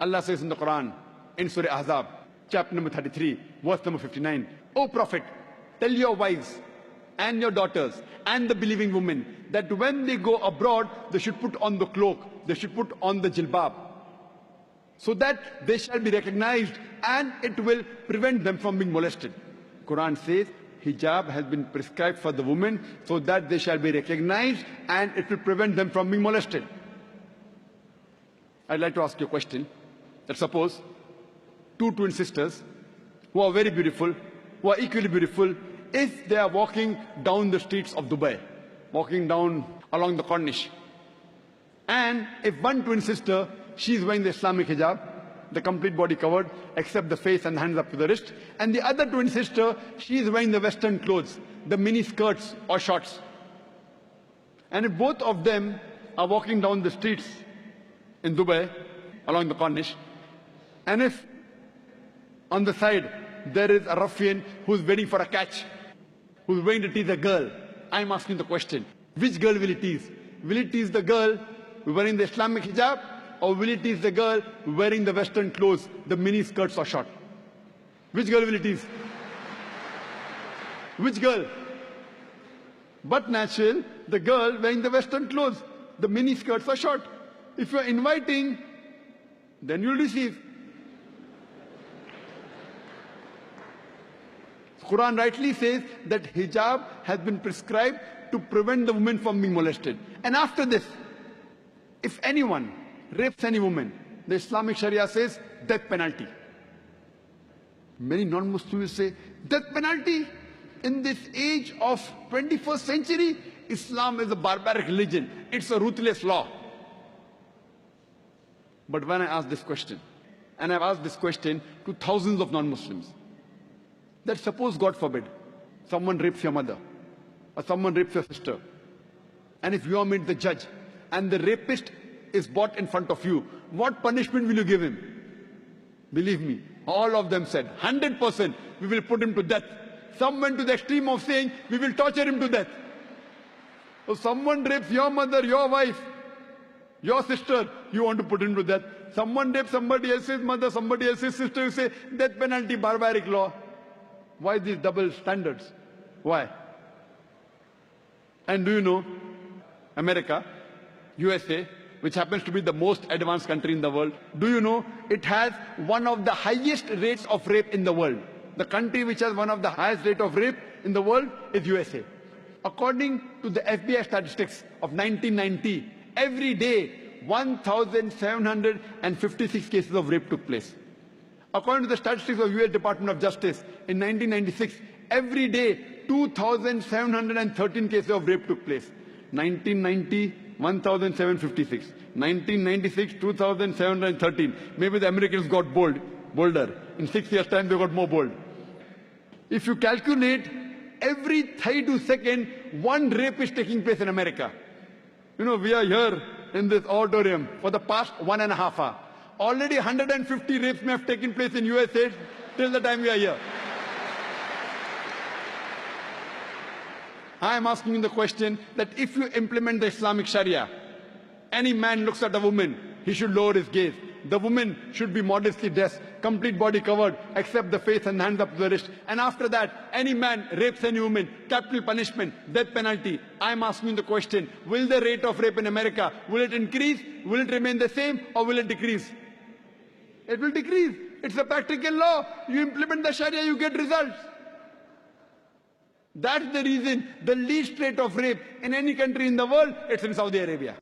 Allah says in the Quran, in Surah Ahzab, chapter number 33, verse number 59, O Prophet, tell your wives and your daughters and the believing women that when they go abroad, they should put on the cloak, they should put on the jilbab, so that they shall be recognized and it will prevent them from being molested. Quran says hijab has been prescribed for the women so that they shall be recognized and it will prevent them from being molested. I'd like to ask you a question. That suppose two twin sisters who are very beautiful, who are equally beautiful, if they are walking down the streets of Dubai, walking down along the Corniche, and if one twin sister, she is wearing the Islamic hijab, the complete body covered except the face and hands up to the wrist, and the other twin sister, she is wearing the Western clothes, the mini skirts or shorts, and if both of them are walking down the streets in Dubai along the Corniche, and if on the side there is a ruffian who's waiting for a catch, who's waiting to tease a girl, I'm asking the question, which girl will he tease? Will he tease the girl wearing the Islamic hijab, or will he tease the girl wearing the Western clothes, the mini skirts or short? Which girl will he tease? Which girl? But natural, the girl wearing the Western clothes, the mini skirts or short. If you're inviting, then you'll receive. Quran rightly says that hijab has been prescribed to prevent the woman from being molested. And after this, if anyone rapes any woman, the Islamic Sharia says death penalty. Many non-Muslims say, death penalty? In this age of 21st century, Islam is a barbaric religion. It's a ruthless law. But when I ask this question, and I've asked this question to thousands of non-Muslims, that suppose, God forbid, someone rapes your mother, or someone rapes your sister, and if you are made the judge, and the rapist is brought in front of you, what punishment will you give him? Believe me, all of them said, 100%, we will put him to death. Some went to the extreme of saying, we will torture him to death. So someone rapes your mother, your wife, your sister, you want to put him to death. Someone rapes somebody else's mother, somebody else's sister, you say, death penalty, barbaric law. Why these double standards? Why? And do you know, America, USA, which happens to be the most advanced country in the world, do you know it has one of the highest rates of rape in the world? The country which has one of the highest rate of rape in the world is USA. According to the FBI statistics of 1990, every day 1,756 cases of rape took place. According to the statistics of US Department of Justice, in 1996, every day 2,713 cases of rape took place. 1990, 1,756. 1996, 2,713. Maybe the Americans got bolder. In 6 years' time, they got more bold. If you calculate, every 32 seconds, one rape is taking place in America. You know, we are here in this auditorium for the past 1.5 hours. Already 150 rapes may have taken place in USA till the time we are here. I am asking you the question that if you implement the Islamic Sharia, any man looks at a woman, he should lower his gaze. The woman should be modestly dressed, complete body covered, except the face and hands up to the wrist. And after that, any man rapes any woman, capital punishment, death penalty. I am asking you the question, will the rate of rape in America, will it increase, will it remain the same, or will it decrease? It will decrease. It's a practical law. You implement the Sharia, you get results. That's the reason the least rate of rape in any country in the world, it's in Saudi Arabia.